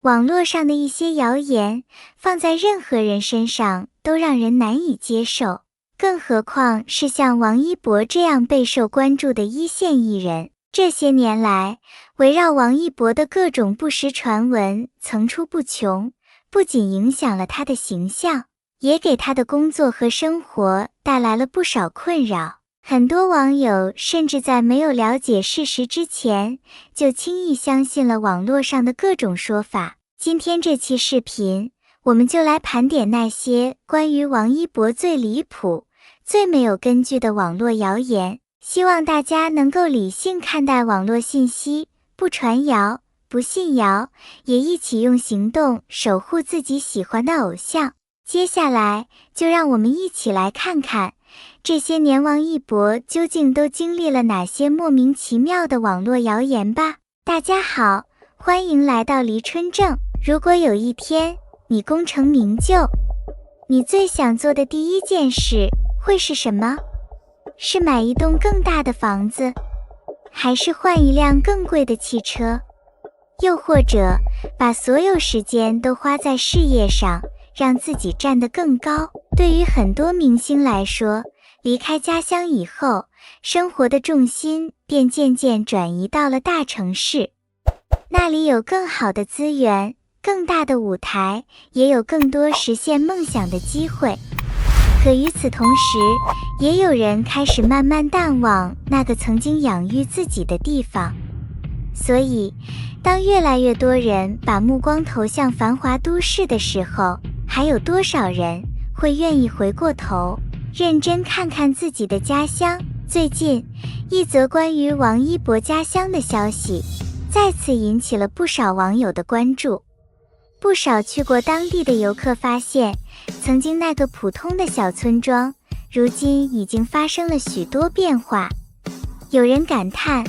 网络上的一些谣言，放在任何人身上都让人难以接受，更何况是像王一博这样备受关注的一线艺人。这些年来，围绕王一博的各种不实传闻层出不穷，不仅影响了他的形象，也给他的工作和生活带来了不少困扰。很多网友甚至在没有了解事实之前，就轻易相信了网络上的各种说法。今天这期视频，我们就来盘点那些关于王一博最离谱、最没有根据的网络谣言，希望大家能够理性看待网络信息，不传谣，不信谣，也一起用行动守护自己喜欢的偶像。接下来，就让我们一起来看看这些年王一博究竟都经历了哪些莫名其妙的网络谣言吧。大家好，欢迎来到黎春正。如果有一天你功成名就，你最想做的第一件事会是什么？是买一栋更大的房子，还是换一辆更贵的汽车？又或者把所有时间都花在事业上，让自己站得更高？对于很多明星来说，离开家乡以后，生活的重心便渐渐转移到了大城市。那里有更好的资源，更大的舞台，也有更多实现梦想的机会。可与此同时，也有人开始慢慢淡忘那个曾经养育自己的地方。所以，当越来越多人把目光投向繁华都市的时候，还有多少人会愿意回过头，认真看看自己的家乡？最近，一则关于王一博家乡的消息，再次引起了不少网友的关注。不少去过当地的游客发现，曾经那个普通的小村庄，如今已经发生了许多变化。有人感叹，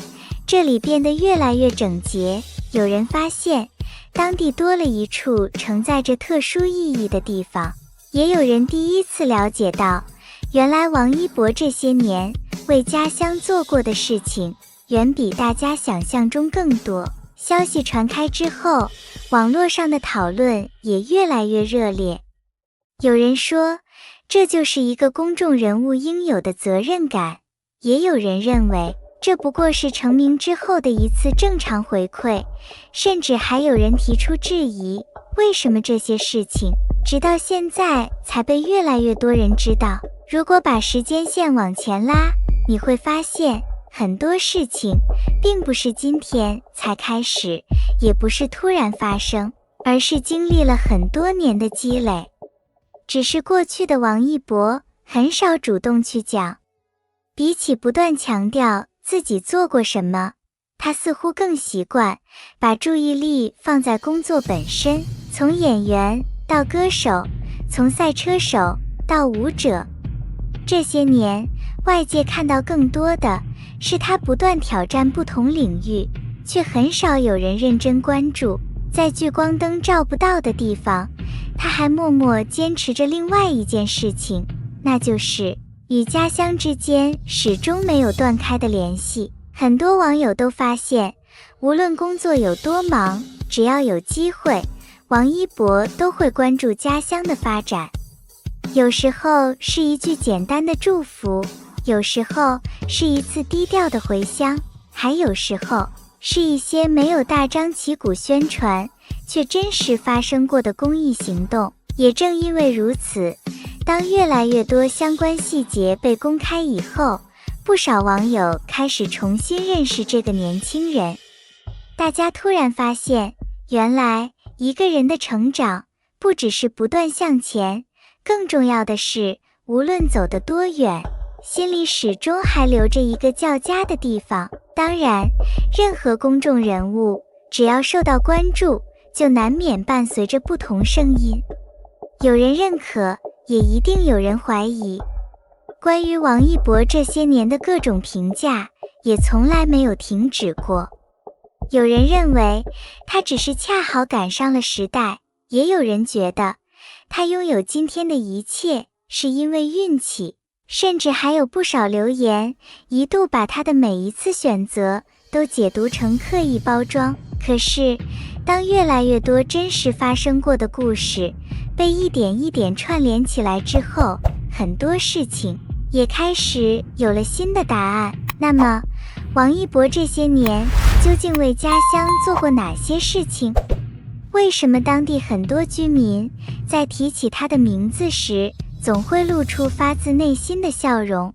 这里变得越来越整洁；有人发现，当地多了一处承载着特殊意义的地方；也有人第一次了解到，原来王一博这些年为家乡做过的事情，远比大家想象中更多。消息传开之后，网络上的讨论也越来越热烈。有人说，这就是一个公众人物应有的责任感；也有人认为，这不过是成名之后的一次正常回馈，甚至还有人提出质疑，为什么这些事情直到现在才被越来越多人知道？如果把时间线往前拉，你会发现，很多事情并不是今天才开始，也不是突然发生，而是经历了很多年的积累。只是过去的王一博很少主动去讲，比起不断强调自己做过什么，他似乎更习惯把注意力放在工作本身，从演员到歌手，从赛车手到舞者。这些年，外界看到更多的是他不断挑战不同领域，却很少有人认真关注。在聚光灯照不到的地方，他还默默坚持着另外一件事情，那就是与家乡之间始终没有断开的联系。很多网友都发现，无论工作有多忙，只要有机会，王一博都会关注家乡的发展。有时候是一句简单的祝福，有时候是一次低调的回乡，还有时候是一些没有大张旗鼓宣传，却真实发生过的公益行动。也正因为如此，当越来越多相关细节被公开以后，不少网友开始重新认识这个年轻人。大家突然发现，原来一个人的成长不只是不断向前，更重要的是，无论走得多远，心里始终还留着一个较家的地方。当然，任何公众人物只要受到关注，就难免伴随着不同声音。有人认可，也一定有人怀疑。关于王一博这些年的各种评价，也从来没有停止过。有人认为他只是恰好赶上了时代，也有人觉得他拥有今天的一切是因为运气，甚至还有不少留言一度把他的每一次选择都解读成刻意包装。可是当越来越多真实发生过的故事被一点一点串联起来之后，很多事情也开始有了新的答案。那么，王一博这些年究竟为家乡做过哪些事情？为什么当地很多居民在提起他的名字时，总会露出发自内心的笑容？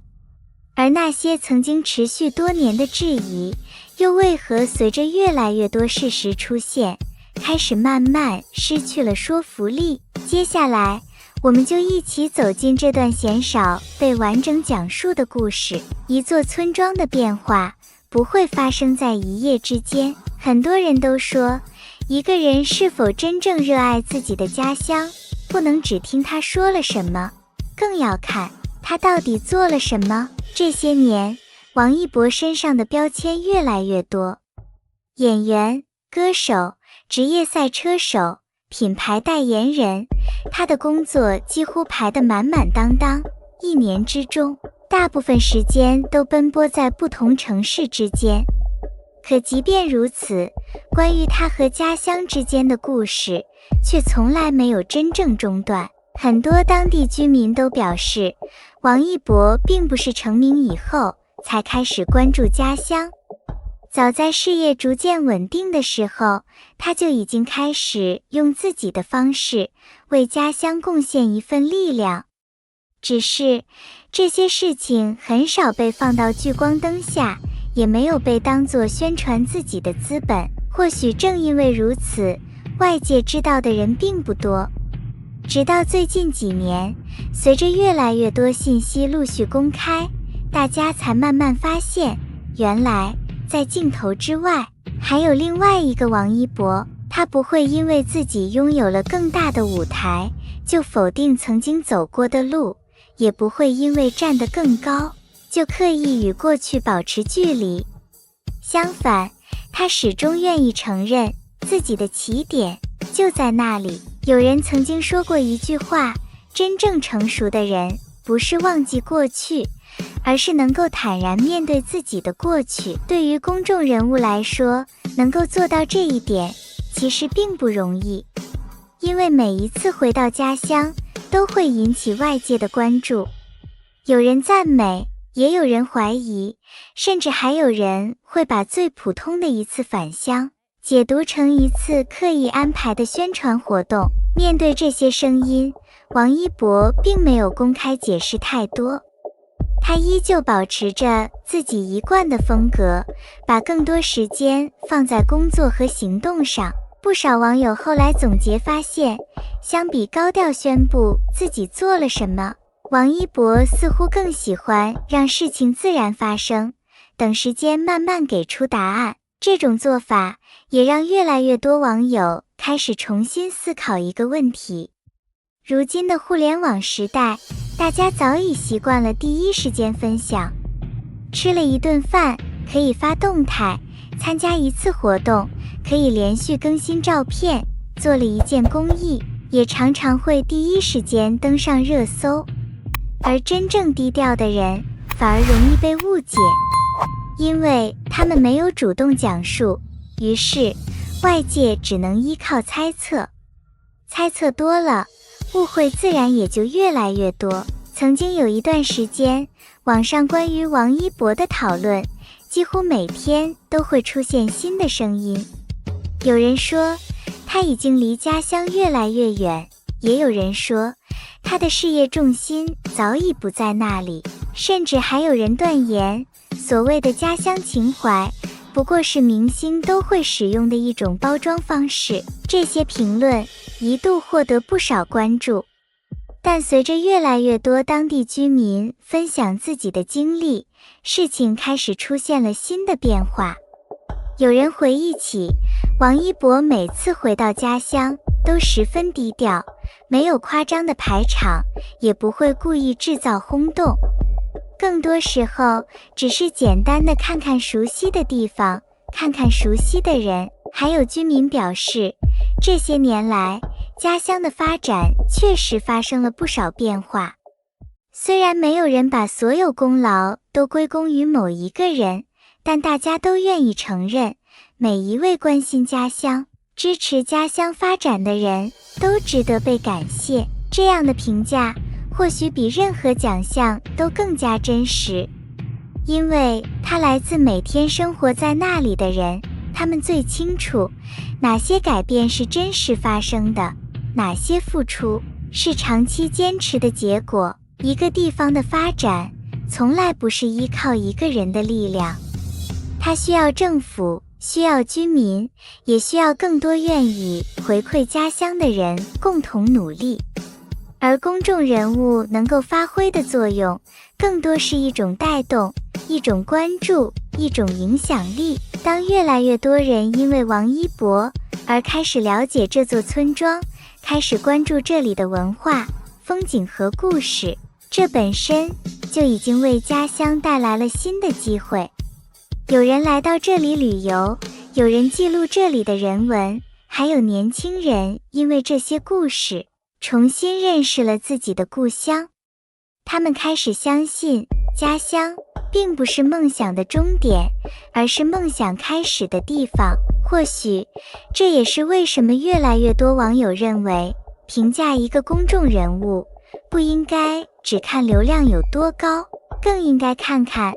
而那些曾经持续多年的质疑，又为何随着越来越多事实出现，开始慢慢失去了说服力？接下来，我们就一起走进这段鲜少被完整讲述的故事。一座村庄的变化不会发生在一夜之间。很多人都说，一个人是否真正热爱自己的家乡，不能只听他说了什么，更要看他到底做了什么。这些年，王一博身上的标签越来越多：演员、歌手、职业赛车手、品牌代言人，他的工作几乎排得满满当当。一年之中，大部分时间都奔波在不同城市之间。可即便如此，关于他和家乡之间的故事却从来没有真正中断。很多当地居民都表示，王一博并不是成名以后才开始关注家乡，早在事业逐渐稳定的时候，他就已经开始用自己的方式为家乡贡献一份力量。只是这些事情很少被放到聚光灯下，也没有被当作宣传自己的资本。或许正因为如此，外界知道的人并不多。直到最近几年，随着越来越多信息陆续公开，大家才慢慢发现，原来在镜头之外还有另外一个王一博。他不会因为自己拥有了更大的舞台就否定曾经走过的路，也不会因为站得更高就刻意与过去保持距离。相反，他始终愿意承认自己的起点就在那里。有人曾经说过一句话，真正成熟的人不是忘记过去，而是能够坦然面对自己的过去。对于公众人物来说，能够做到这一点其实并不容易，因为每一次回到家乡都会引起外界的关注，有人赞美，也有人怀疑，甚至还有人会把最普通的一次返乡解读成一次刻意安排的宣传活动。面对这些声音，王一博并没有公开解释太多，他依旧保持着自己一贯的风格，把更多时间放在工作和行动上。不少网友后来总结发现，相比高调宣布自己做了什么，王一博似乎更喜欢让事情自然发生，等时间慢慢给出答案。这种做法也让越来越多网友开始重新思考一个问题：如今的互联网时代，大家早已习惯了第一时间分享，吃了一顿饭可以发动态，参加一次活动可以连续更新照片，做了一件公益也常常会第一时间登上热搜。而真正低调的人反而容易被误解，因为他们没有主动讲述，于是外界只能依靠猜测。猜测多了，误会自然也就越来越多。曾经有一段时间，网上关于王一博的讨论几乎每天都会出现新的声音。有人说他已经离家乡越来越远，也有人说他的事业重心早已不在那里，甚至还有人断言，所谓的家乡情怀不过是明星都会使用的一种包装方式。这些评论一度获得不少关注，但随着越来越多当地居民分享自己的经历，事情开始出现了新的变化。有人回忆起，王一博每次回到家乡都十分低调，没有夸张的排场，也不会故意制造轰动，更多时候只是简单的看看熟悉的地方，看看熟悉的人。还有居民表示，这些年来家乡的发展确实发生了不少变化，虽然没有人把所有功劳都归功于某一个人，但大家都愿意承认，每一位关心家乡、支持家乡发展的人都值得被感谢。这样的评价或许比任何奖项都更加真实，因为它来自每天生活在那里的人，他们最清楚哪些改变是真实发生的，哪些付出是长期坚持的结果。一个地方的发展从来不是依靠一个人的力量，它需要政府，需要居民，也需要更多愿意回馈家乡的人共同努力。而公众人物能够发挥的作用，更多是一种带动，一种关注，一种影响力。当越来越多人因为王一博而开始了解这座村庄，开始关注这里的文化、风景和故事，这本身就已经为家乡带来了新的机会。有人来到这里旅游，有人记录这里的人文，还有年轻人因为这些故事重新认识了自己的故乡。他们开始相信，家乡并不是梦想的终点，而是梦想开始的地方。或许这也是为什么越来越多网友认为，评价一个公众人物不应该只看流量有多高，更应该看看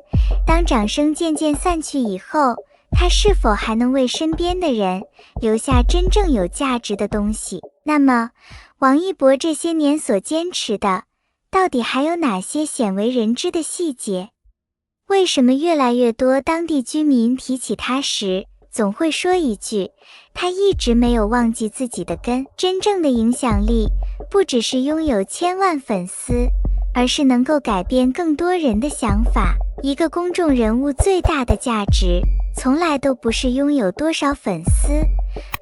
当掌声渐渐散去以后，他是否还能为身边的人留下真正有价值的东西。那么王一博这些年所坚持的，到底还有哪些鲜为人知的细节？为什么越来越多当地居民提起他时，总会说一句，他一直没有忘记自己的根。真正的影响力不只是拥有千万粉丝，而是能够改变更多人的想法。一个公众人物最大的价值，从来都不是拥有多少粉丝，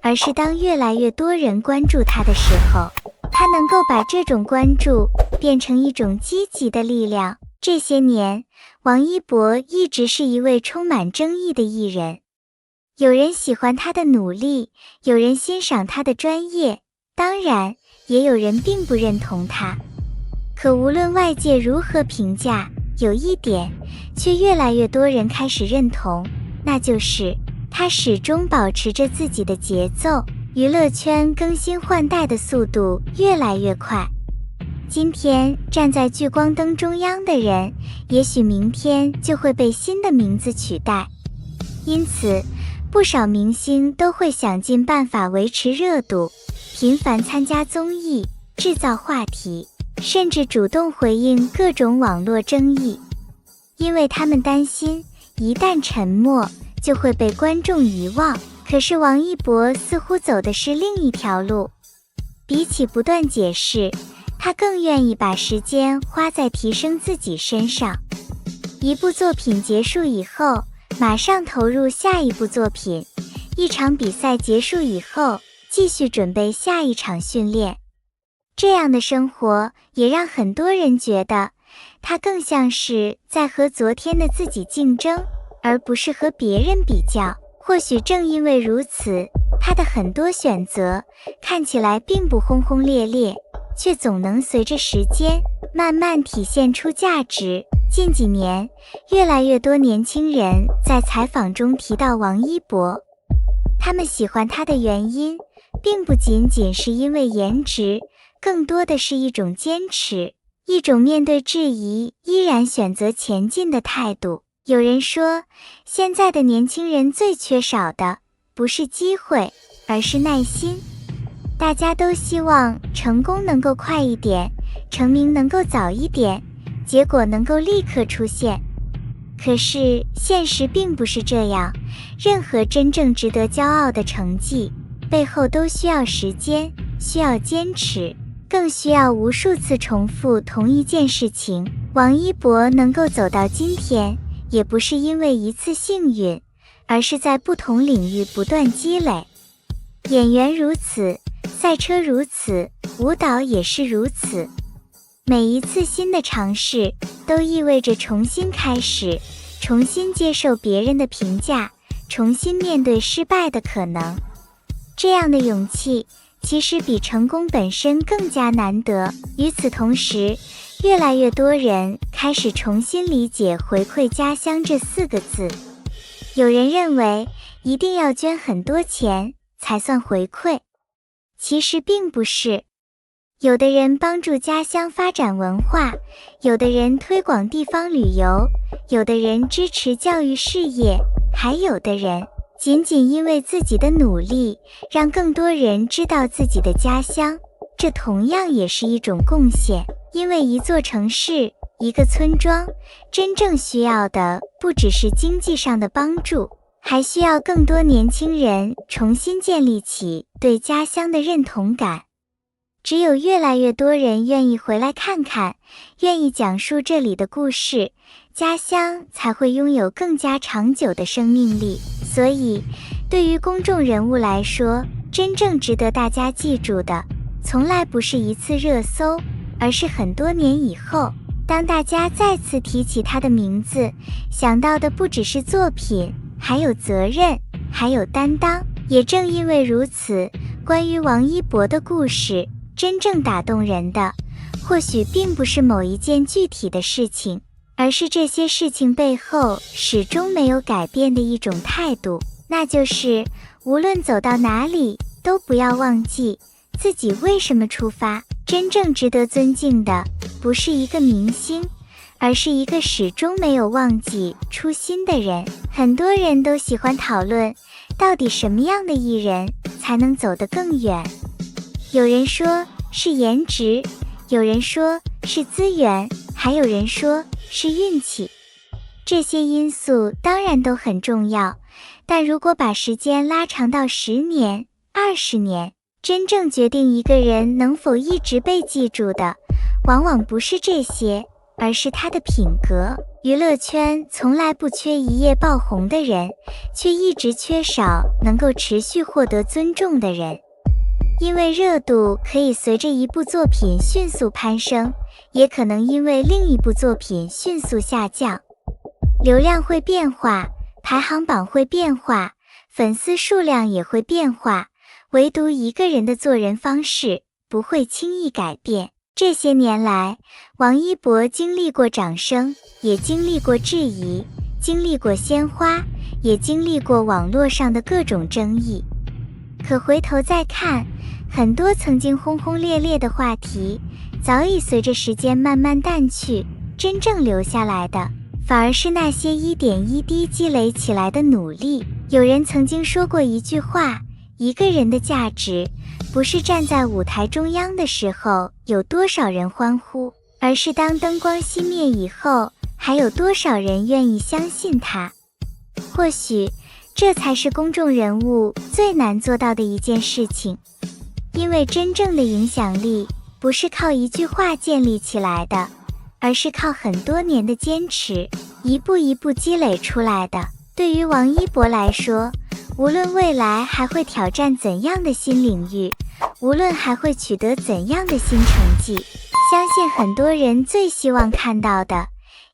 而是当越来越多人关注他的时候，他能够把这种关注变成一种积极的力量。这些年，王一博一直是一位充满争议的艺人。有人喜欢他的努力，有人欣赏他的专业，当然，也有人并不认同他。可无论外界如何评价，有一点却越来越多人开始认同，那就是他始终保持着自己的节奏。娱乐圈更新换代的速度越来越快，今天站在聚光灯中央的人，也许明天就会被新的名字取代。因此，不少明星都会想尽办法维持热度，频繁参加综艺，制造话题，甚至主动回应各种网络争议，因为他们担心一旦沉默就会被观众遗忘。可是王一博似乎走的是另一条路，比起不断解释，他更愿意把时间花在提升自己身上。一部作品结束以后，马上投入下一部作品，一场比赛结束以后，继续准备下一场训练。这样的生活也让很多人觉得，他更像是在和昨天的自己竞争，而不是和别人比较。或许正因为如此，他的很多选择看起来并不轰轰烈烈，却总能随着时间慢慢体现出价值。近几年，越来越多年轻人在采访中提到王一博，他们喜欢他的原因，并不仅仅是因为颜值，更多的是一种坚持，一种面对质疑依然选择前进的态度。有人说，现在的年轻人最缺少的不是机会，而是耐心。大家都希望成功能够快一点，成名能够早一点，结果能够立刻出现。可是现实并不是这样，任何真正值得骄傲的成绩，背后都需要时间，需要坚持，更需要无数次重复同一件事情。王一博能够走到今天，也不是因为一次幸运，而是在不同领域不断积累。演员如此，赛车如此，舞蹈也是如此。每一次新的尝试，都意味着重新开始，重新接受别人的评价，重新面对失败的可能。这样的勇气，其实比成功本身更加难得。与此同时，越来越多人开始重新理解回馈家乡这4个字。有人认为，一定要捐很多钱才算回馈。其实并不是。有的人帮助家乡发展文化，有的人推广地方旅游，有的人支持教育事业，还有的人仅仅因为自己的努力，让更多人知道自己的家乡，这同样也是一种贡献。因为一座城市，一个村庄，真正需要的不只是经济上的帮助，还需要更多年轻人重新建立起对家乡的认同感。只有越来越多人愿意回来看看，愿意讲述这里的故事，家乡才会拥有更加长久的生命力。所以，对于公众人物来说，真正值得大家记住的，从来不是一次热搜，而是很多年以后，当大家再次提起他的名字，想到的不只是作品，还有责任，还有担当。也正因为如此，关于王一博的故事，真正打动人的，或许并不是某一件具体的事情，而是这些事情背后始终没有改变的一种态度，那就是无论走到哪里，都不要忘记自己为什么出发。真正值得尊敬的，不是一个明星，而是一个始终没有忘记初心的人。很多人都喜欢讨论，到底什么样的艺人才能走得更远？有人说是颜值，有人说是资源，还有人说是运气。这些因素当然都很重要，但如果把时间拉长到10年、20年，真正决定一个人能否一直被记住的，往往不是这些，而是他的品格。娱乐圈从来不缺一夜爆红的人，却一直缺少能够持续获得尊重的人。因为热度可以随着一部作品迅速攀升，也可能因为另一部作品迅速下降。流量会变化，排行榜会变化，粉丝数量也会变化，唯独一个人的做人方式不会轻易改变。这些年来，王一博经历过掌声，也经历过质疑，经历过鲜花，也经历过网络上的各种争议。可回头再看，很多曾经轰轰烈烈的话题，早已随着时间慢慢淡去，真正留下来的，反而是那些一点一滴积累起来的努力。有人曾经说过一句话，一个人的价值，不是站在舞台中央的时候有多少人欢呼，而是当灯光熄灭以后，还有多少人愿意相信他。或许这才是公众人物最难做到的一件事情，因为真正的影响力不是靠一句话建立起来的，而是靠很多年的坚持，一步一步积累出来的。对于王一博来说，无论未来还会挑战怎样的新领域，无论还会取得怎样的新成绩，相信很多人最希望看到的，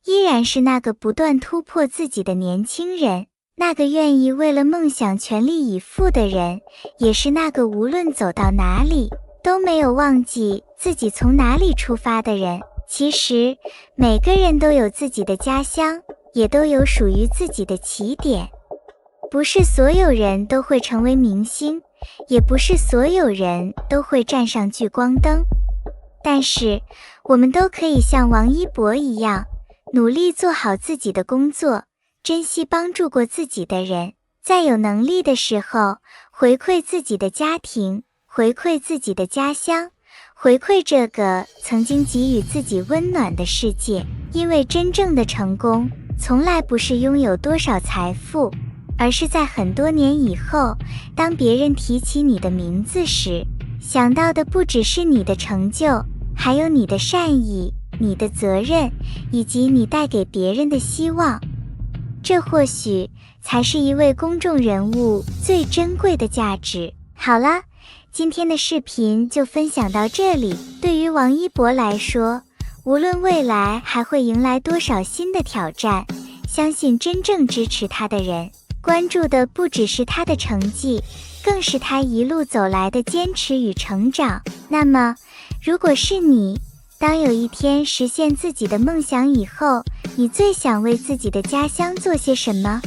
依然是那个不断突破自己的年轻人，那个愿意为了梦想全力以赴的人，也是那个无论走到哪里都没有忘记自己从哪里出发的人。其实每个人都有自己的家乡，也都有属于自己的起点。不是所有人都会成为明星，也不是所有人都会站上聚光灯，但是我们都可以像王一博一样，努力做好自己的工作，珍惜帮助过自己的人，在有能力的时候回馈自己的家庭，回馈自己的家乡，回馈这个曾经给予自己温暖的世界。因为真正的成功从来不是拥有多少财富，而是在很多年以后，当别人提起你的名字时，想到的不只是你的成就，还有你的善意，你的责任，以及你带给别人的希望。这或许才是一位公众人物最珍贵的价值。好了，今天的视频就分享到这里。对于王一博来说，无论未来还会迎来多少新的挑战，相信真正支持他的人，关注的不只是他的成绩，更是他一路走来的坚持与成长。那么，如果是你，当有一天实现自己的梦想以后，你最想为自己的家乡做些什么？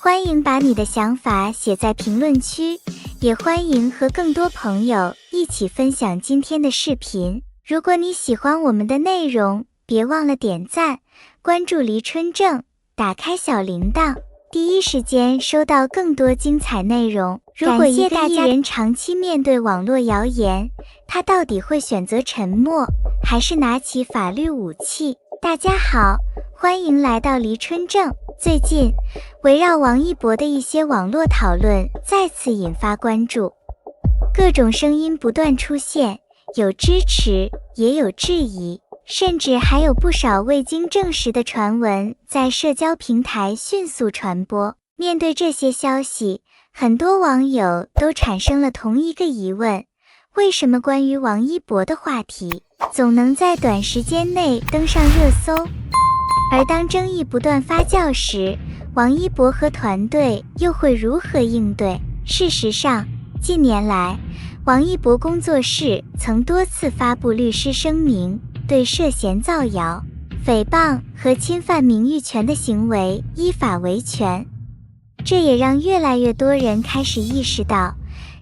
欢迎把你的想法写在评论区，也欢迎和更多朋友一起分享今天的视频。如果你喜欢我们的内容，别忘了点赞、关注黎春正，打开小铃铛，第一时间收到更多精彩内容。如果一个艺人长期面对网络谣言，他到底会选择沉默，还是拿起法律武器？大家好，欢迎来到黎春正。最近，围绕王一博的一些网络讨论再次引发关注，各种声音不断出现，有支持，也有质疑，甚至还有不少未经证实的传闻在社交平台迅速传播。面对这些消息，很多网友都产生了同一个疑问：为什么关于王一博的话题总能在短时间内登上热搜？而当争议不断发酵时，王一博和团队又会如何应对？事实上，近年来，王一博工作室曾多次发布律师声明，对涉嫌造谣、诽谤和侵犯名誉权的行为依法维权。这也让越来越多人开始意识到，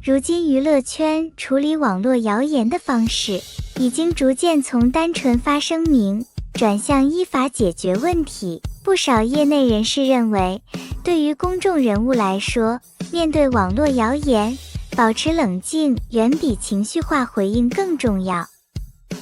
如今娱乐圈处理网络谣言的方式，已经逐渐从单纯发声明转向依法解决问题。不少业内人士认为，对于公众人物来说，面对网络谣言，保持冷静远比情绪化回应更重要。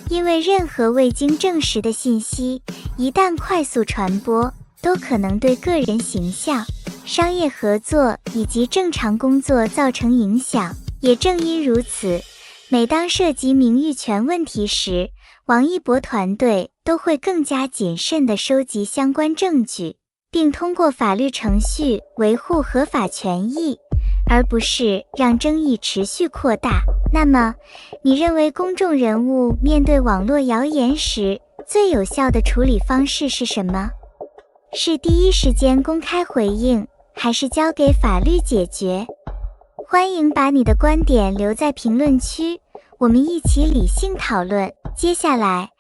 因为任何未经证实的信息，一旦快速传播，都可能对个人形象、商业合作以及正常工作造成影响。也正因如此，每当涉及名誉权问题时，王一博团队都会更加谨慎地收集相关证据，并通过法律程序维护合法权益，而不是让争议持续扩大。那么，你认为公众人物面对网络谣言时，最有效的处理方式是什么？是第一时间公开回应，还是交给法律解决？欢迎把你的观点留在评论区，我们一起理性讨论。接下来，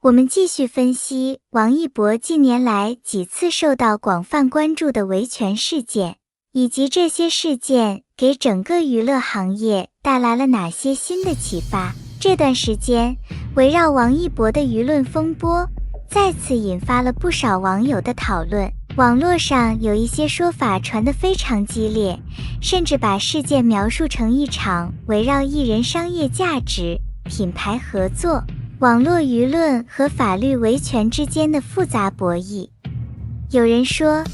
我们继续分析王一博近年来几次受到广泛关注的维权事件，以及这些事件给整个娱乐行业带来了哪些新的启发。这段时间，围绕王一博的舆论风波再次引发了不少网友的讨论。网络上有一些说法传得非常激烈，甚至把事件描述成一场围绕艺人商业价值、品牌合作、网络舆论和法律维权之间的复杂博弈。有人说，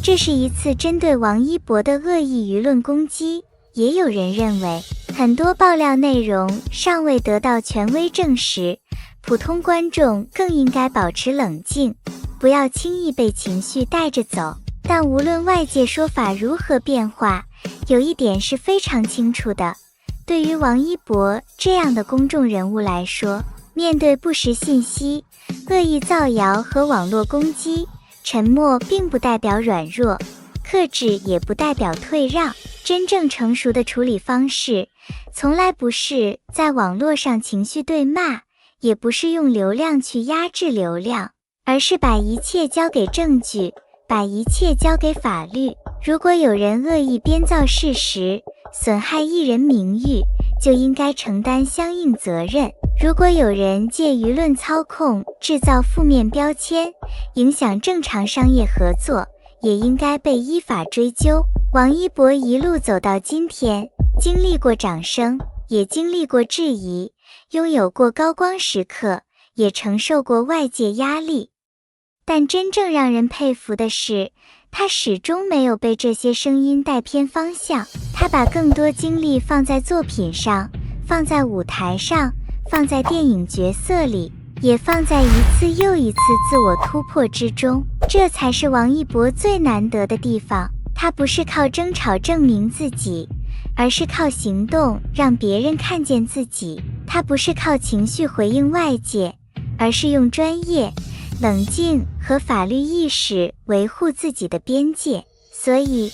这是一次针对王一博的恶意舆论攻击，也有人认为，很多爆料内容尚未得到权威证实，普通观众更应该保持冷静，不要轻易被情绪带着走。但无论外界说法如何变化，有一点是非常清楚的，对于王一博这样的公众人物来说，面对不实信息、恶意造谣和网络攻击，沉默并不代表软弱，克制也不代表退让。真正成熟的处理方式，从来不是在网络上情绪对骂，也不是用流量去压制流量，而是把一切交给证据，把一切交给法律。如果有人恶意编造事实，损害艺人名誉，就应该承担相应责任。如果有人借舆论操控制造负面标签，影响正常商业合作，也应该被依法追究。王一博一路走到今天，经历过掌声，也经历过质疑，拥有过高光时刻，也承受过外界压力。但真正让人佩服的是，他始终没有被这些声音带偏方向。他把更多精力放在作品上，放在舞台上，放在电影角色里，也放在一次又一次自我突破之中。这才是王一博最难得的地方。他不是靠争吵证明自己，而是靠行动让别人看见自己。他不是靠情绪回应外界，而是用专业、冷静和法律意识维护自己的边界。所以，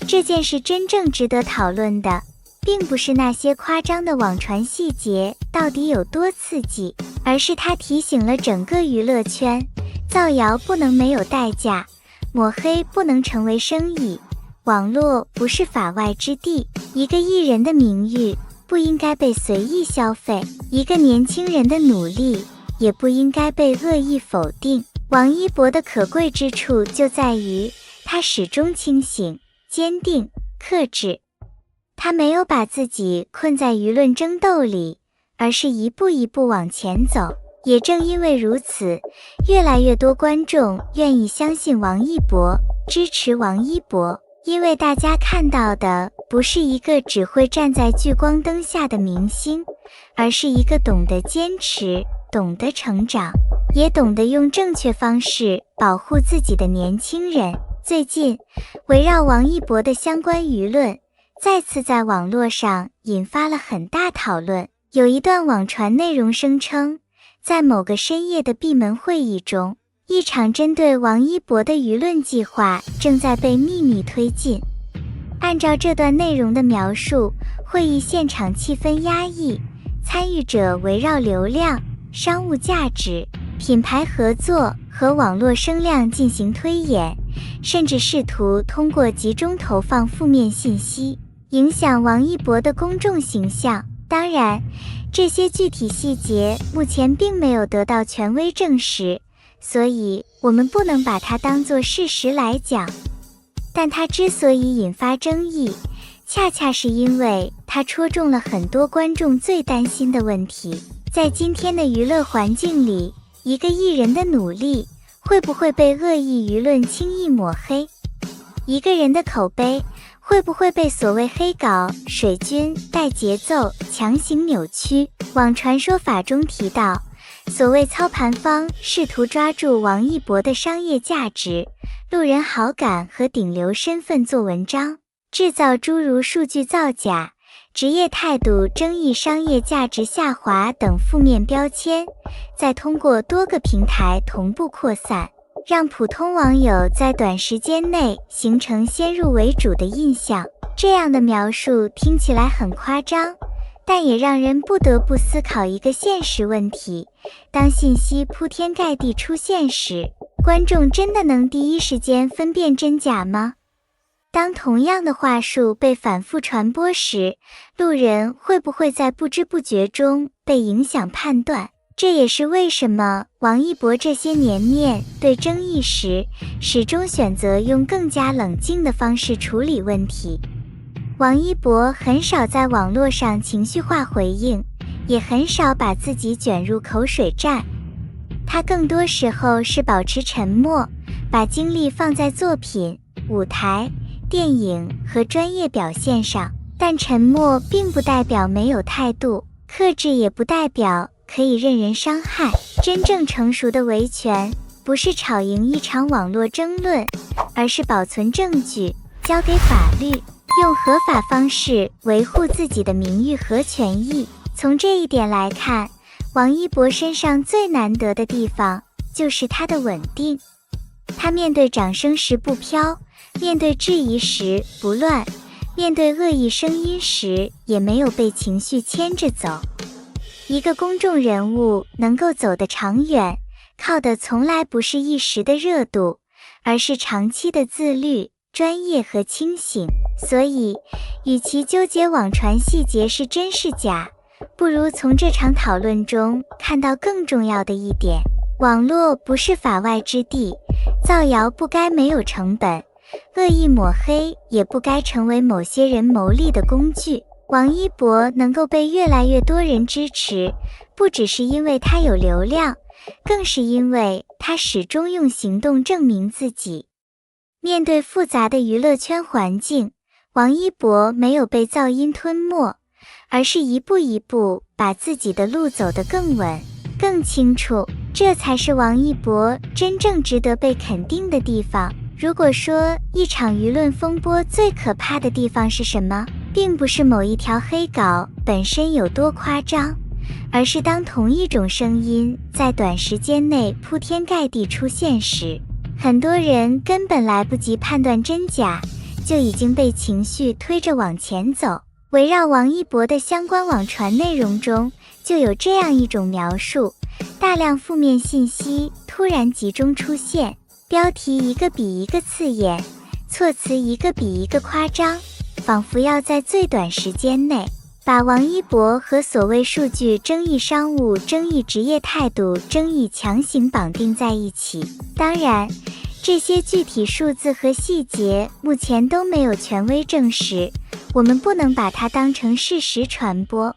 这件事真正值得讨论的，并不是那些夸张的网传细节到底有多刺激，而是他提醒了整个娱乐圈，造谣不能没有代价，抹黑不能成为生意，网络不是法外之地，一个艺人的名誉不应该被随意消费，一个年轻人的努力也不应该被恶意否定。王一博的可贵之处就在于他始终清醒、坚定、克制。他没有把自己困在舆论争斗里，而是一步一步往前走。也正因为如此，越来越多观众愿意相信王一博，支持王一博，因为大家看到的不是一个只会站在聚光灯下的明星，而是一个懂得坚持、懂得成长，也懂得用正确方式保护自己的年轻人。最近，围绕王一博的相关舆论再次在网络上引发了很大讨论。有一段网传内容声称，在某个深夜的闭门会议中，一场针对王一博的舆论计划正在被秘密推进。按照这段内容的描述，会议现场气氛压抑，参与者围绕流量、商务价值、品牌合作和网络声量进行推演，甚至试图通过集中投放负面信息，影响王一博的公众形象。当然，这些具体细节目前并没有得到权威证实，所以我们不能把它当作事实来讲。但它之所以引发争议，恰恰是因为它戳中了很多观众最担心的问题。在今天的娱乐环境里，一个艺人的努力会不会被恶意舆论轻易抹黑？一个人的口碑会不会被所谓黑稿、水军、带节奏强行扭曲？网传说法中提到，所谓操盘方试图抓住王一博的商业价值、路人好感和顶流身份做文章，制造诸如数据造假、职业态度争议、商业价值下滑等负面标签，再通过多个平台同步扩散，让普通网友在短时间内形成先入为主的印象。这样的描述听起来很夸张，但也让人不得不思考一个现实问题：当信息铺天盖地出现时，观众真的能第一时间分辨真假吗？当同样的话术被反复传播时，路人会不会在不知不觉中被影响判断？这也是为什么王一博这些年面对争议时，始终选择用更加冷静的方式处理问题。王一博很少在网络上情绪化回应，也很少把自己卷入口水战。他更多时候是保持沉默，把精力放在作品、舞台、电影和专业表现上。但沉默并不代表没有态度，克制也不代表可以任人伤害。真正成熟的维权，不是吵赢一场网络争论，而是保存证据，交给法律，用合法方式维护自己的名誉和权益。从这一点来看，王一博身上最难得的地方就是他的稳定。他面对掌声时不飘，面对质疑时不乱，面对恶意声音时也没有被情绪牵着走。一个公众人物能够走得长远，靠的从来不是一时的热度，而是长期的自律、专业和清醒。所以，与其纠结网传细节是真是假，不如从这场讨论中看到更重要的一点：网络不是法外之地，造谣不该没有成本，恶意抹黑也不该成为某些人牟利的工具。王一博能够被越来越多人支持，不只是因为他有流量，更是因为他始终用行动证明自己。面对复杂的娱乐圈环境，王一博没有被噪音吞没，而是一步一步把自己的路走得更稳、更清楚。这才是王一博真正值得被肯定的地方。如果说一场舆论风波最可怕的地方是什么，并不是某一条黑稿本身有多夸张，而是当同一种声音在短时间内铺天盖地出现时，很多人根本来不及判断真假，就已经被情绪推着往前走。围绕王一博的相关网传内容中，就有这样一种描述：大量负面信息突然集中出现，标题一个比一个刺眼，措辞一个比一个夸张，仿佛要在最短时间内把王一博和所谓数据争议、商务争议、职业态度争议强行绑定在一起。当然，这些具体数字和细节目前都没有权威证实，我们不能把它当成事实传播，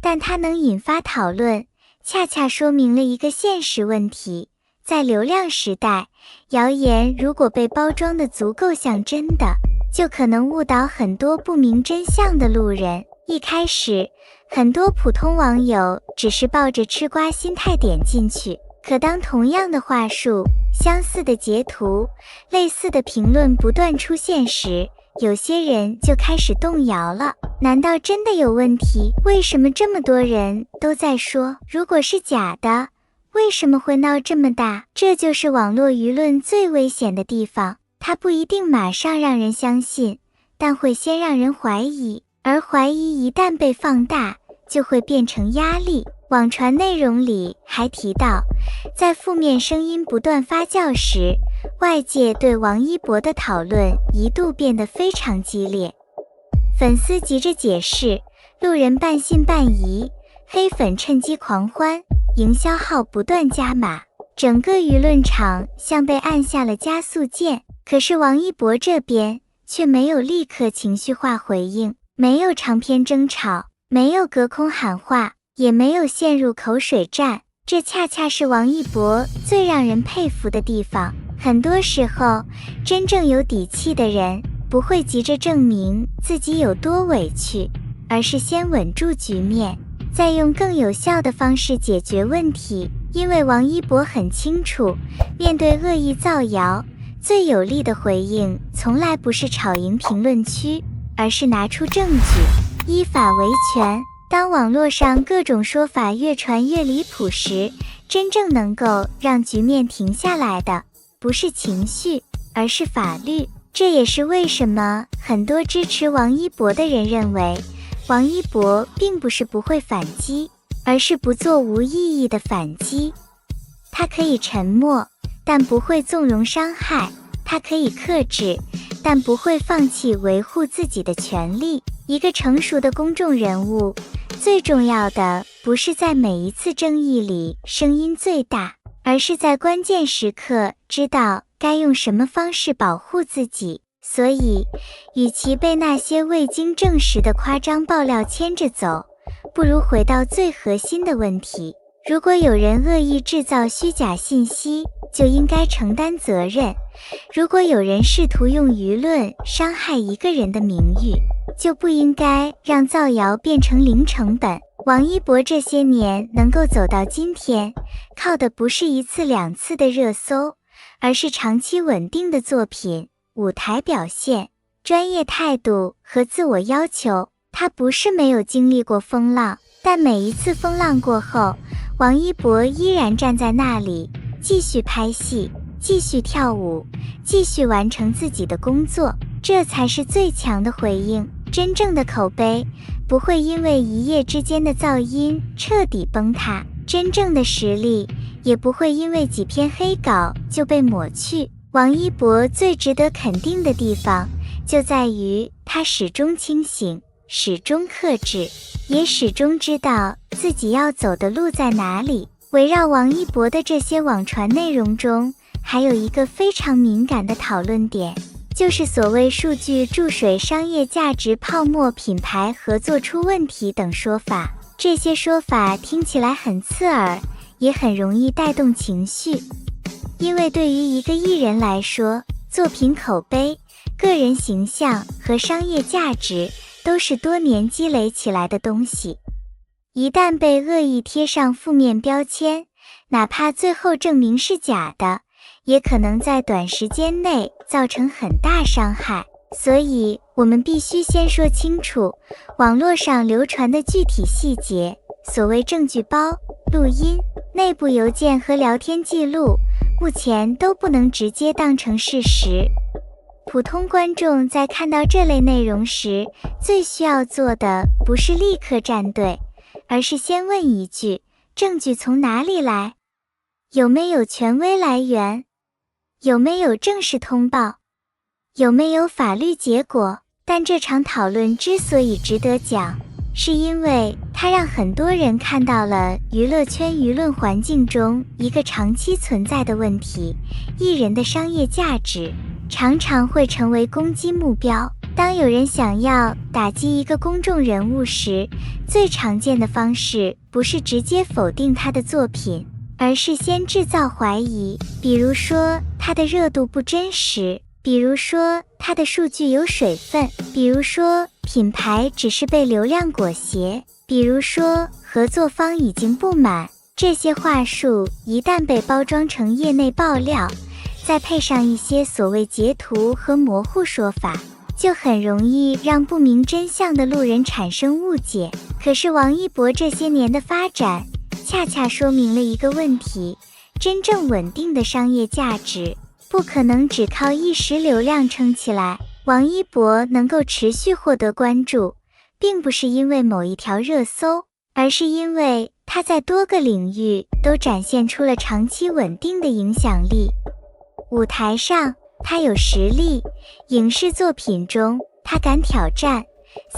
但它能引发讨论，恰恰说明了一个现实问题。在流量时代，谣言如果被包装得足够像真的，就可能误导很多不明真相的路人。一开始，很多普通网友只是抱着吃瓜心态点进去，可当同样的话术、相似的截图、类似的评论不断出现时，有些人就开始动摇了。难道真的有问题？为什么这么多人都在说？如果是假的，为什么会闹这么大？这就是网络舆论最危险的地方，它不一定马上让人相信，但会先让人怀疑，而怀疑一旦被放大，就会变成压力。网传内容里还提到，在负面声音不断发酵时，外界对王一博的讨论一度变得非常激烈，粉丝急着解释，路人半信半疑，黑粉趁机狂欢，营销号不断加码，整个舆论场像被按下了加速键。可是王一博这边却没有立刻情绪化回应，没有长篇争吵，没有隔空喊话，也没有陷入口水战。这恰恰是王一博最让人佩服的地方。很多时候，真正有底气的人不会急着证明自己有多委屈，而是先稳住局面，再用更有效的方式解决问题。因为王一博很清楚，面对恶意造谣，最有力的回应从来不是吵赢评论区，而是拿出证据，依法维权。当网络上各种说法越传越离谱时，真正能够让局面停下来的，不是情绪，而是法律。这也是为什么很多支持王一博的人认为，王一博并不是不会反击，而是不做无意义的反击。他可以沉默，但不会纵容伤害；他可以克制，但不会放弃维护自己的权利。一个成熟的公众人物，最重要的不是在每一次争议里声音最大，而是在关键时刻知道该用什么方式保护自己。所以，与其被那些未经证实的夸张爆料牵着走，不如回到最核心的问题。如果有人恶意制造虚假信息，就应该承担责任；如果有人试图用舆论伤害一个人的名誉，就不应该让造谣变成零成本。王一博这些年能够走到今天，靠的不是一次两次的热搜，而是长期稳定的作品、舞台表现、专业态度和自我要求。他不是没有经历过风浪，但每一次风浪过后，王一博依然站在那里，继续拍戏，继续跳舞，继续完成自己的工作。这才是最强的回应。真正的口碑不会因为一夜之间的噪音彻底崩塌，真正的实力也不会因为几篇黑稿就被抹去。王一博最值得肯定的地方，就在于他始终清醒，始终克制，也始终知道自己要走的路在哪里。围绕王一博的这些网传内容中，还有一个非常敏感的讨论点，就是所谓数据注水、商业价值泡沫、品牌合作出问题等说法。这些说法听起来很刺耳，也很容易带动情绪。因为对于一个艺人来说，作品口碑、个人形象和商业价值都是多年积累起来的东西。一旦被恶意贴上负面标签，哪怕最后证明是假的，也可能在短时间内造成很大伤害。所以我们必须先说清楚网络上流传的具体细节。所谓证据包、录音、内部邮件和聊天记录，目前都不能直接当成事实。普通观众在看到这类内容时，最需要做的不是立刻站队，而是先问一句：证据从哪里来？有没有权威来源？有没有正式通报？有没有法律结果，但这场讨论之所以值得讲，是因为它让很多人看到了娱乐圈舆论环境中一个长期存在的问题：艺人的商业价值常常会成为攻击目标。当有人想要打击一个公众人物时，最常见的方式不是直接否定他的作品，而是先制造怀疑，比如说他的热度不真实，比如说他的数据有水分，比如说品牌只是被流量裹挟，比如说合作方已经不满。这些话术一旦被包装成业内爆料，再配上一些所谓截图和模糊说法，就很容易让不明真相的路人产生误解。可是王一博这些年的发展恰恰说明了一个问题：真正稳定的商业价值不可能只靠一时流量撑起来。王一博能够持续获得关注，并不是因为某一条热搜，而是因为他在多个领域都展现出了长期稳定的影响力。舞台上他有实力，影视作品中他敢挑战，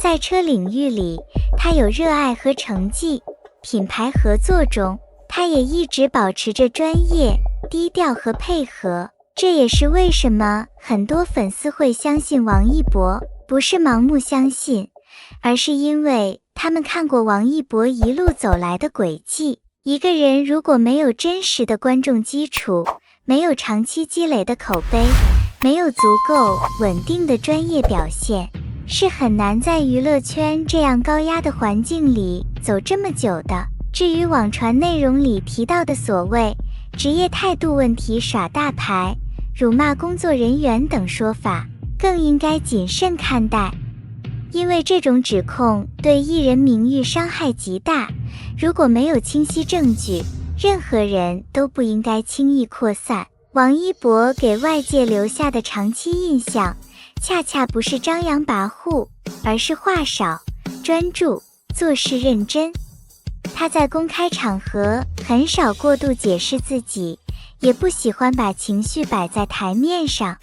赛车领域里他有热爱和成绩，品牌合作中他也一直保持着专业、低调和配合。这也是为什么很多粉丝会相信王一博，不是盲目相信，而是因为他们看过王一博一路走来的轨迹。一个人如果没有真实的观众基础，没有长期积累的口碑，没有足够稳定的专业表现，是很难在娱乐圈这样高压的环境里走这么久的。至于网传内容里提到的所谓职业态度问题、耍大牌、辱骂工作人员等说法，更应该谨慎看待，因为这种指控对艺人名誉伤害极大。如果没有清晰证据，任何人都不应该轻易扩散。王一博给外界留下的长期印象，恰恰不是张扬跋扈，而是话少、专注、做事认真。他在公开场合很少过度解释自己，也不喜欢把情绪摆在台面上。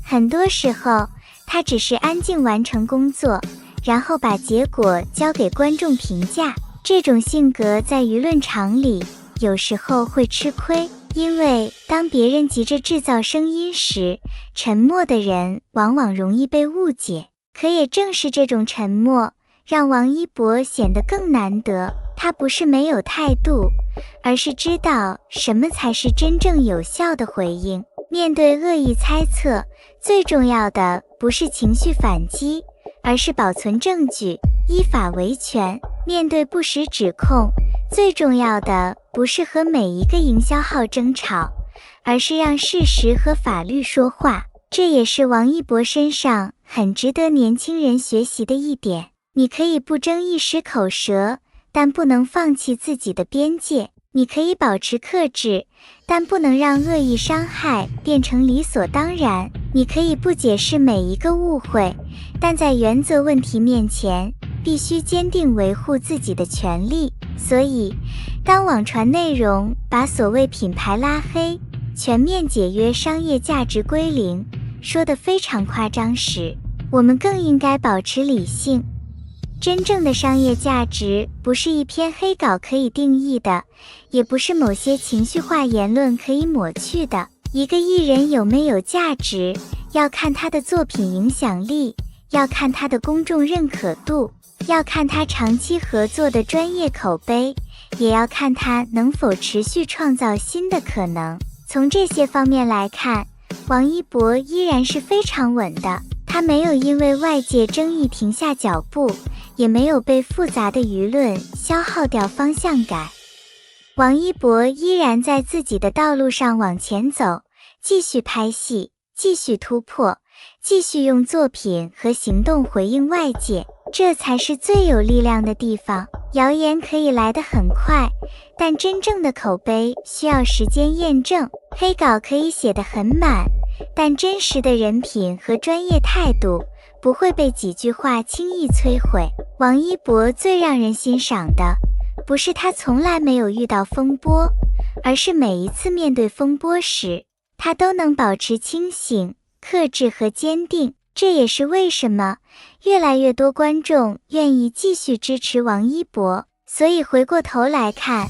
很多时候，他只是安静完成工作，然后把结果交给观众评价。这种性格在舆论场里有时候会吃亏，因为当别人急着制造声音时，沉默的人往往容易被误解。可也正是这种沉默，让王一博显得更难得。他不是没有态度，而是知道什么才是真正有效的回应。面对恶意猜测，最重要的不是情绪反击，而是保存证据，依法维权。面对不实指控，最重要的不是和每一个营销号争吵，而是让事实和法律说话。这也是王一博身上很值得年轻人学习的一点。你可以不争一时口舌，但不能放弃自己的边界。你可以保持克制，但不能让恶意伤害变成理所当然。你可以不解释每一个误会，但在原则问题面前，必须坚定维护自己的权利。所以，当网传内容把所谓品牌拉黑、全面解约、商业价值归零说得非常夸张时，我们更应该保持理性。真正的商业价值不是一篇黑稿可以定义的，也不是某些情绪化言论可以抹去的。一个艺人有没有价值，要看他的作品影响力，要看他的公众认可度，要看他长期合作的专业口碑，也要看他能否持续创造新的可能。从这些方面来看，王一博依然是非常稳的。他没有因为外界争议停下脚步，也没有被复杂的舆论消耗掉方向感。王一博依然在自己的道路上往前走，继续拍戏，继续突破，继续用作品和行动回应外界，这才是最有力量的地方。谣言可以来得很快，但真正的口碑需要时间验证。黑稿可以写得很满，但真实的人品和专业态度不会被几句话轻易摧毁。王一博最让人欣赏的，不是他从来没有遇到风波，而是每一次面对风波时，他都能保持清醒、克制和坚定。这也是为什么越来越多观众愿意继续支持王一博。所以回过头来看，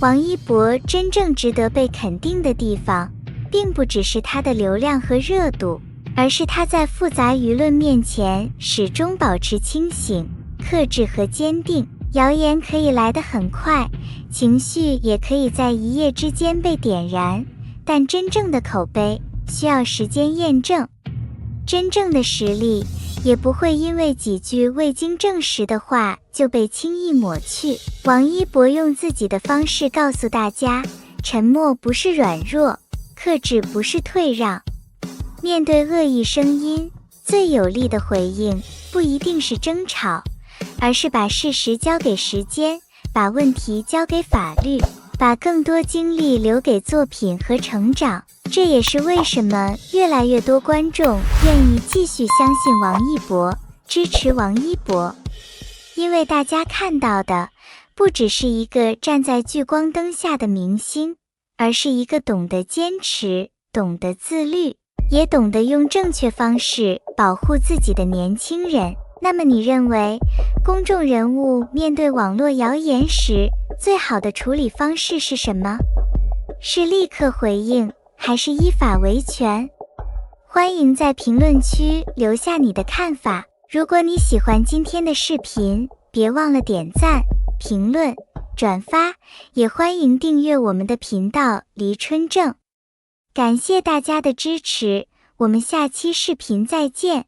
王一博真正值得被肯定的地方，并不只是他的流量和热度，而是他在复杂舆论面前始终保持清醒、克制和坚定。谣言可以来得很快，情绪也可以在一夜之间被点燃，但真正的口碑需要时间验证。真正的实力也不会因为几句未经证实的话就被轻易抹去。王一博用自己的方式告诉大家，沉默不是软弱，克制不是退让。面对恶意声音，最有力的回应不一定是争吵，而是把事实交给时间，把问题交给法律，把更多精力留给作品和成长。这也是为什么越来越多观众愿意继续相信王一博，支持王一博。因为大家看到的不只是一个站在聚光灯下的明星，而是一个懂得坚持、懂得自律，也懂得用正确方式保护自己的年轻人。那么你认为，公众人物面对网络谣言时，最好的处理方式是什么？是立刻回应，还是依法维权？欢迎在评论区留下你的看法。如果你喜欢今天的视频，别忘了点赞、评论、转发，也欢迎订阅我们的频道黎春正。感谢大家的支持，我们下期视频再见。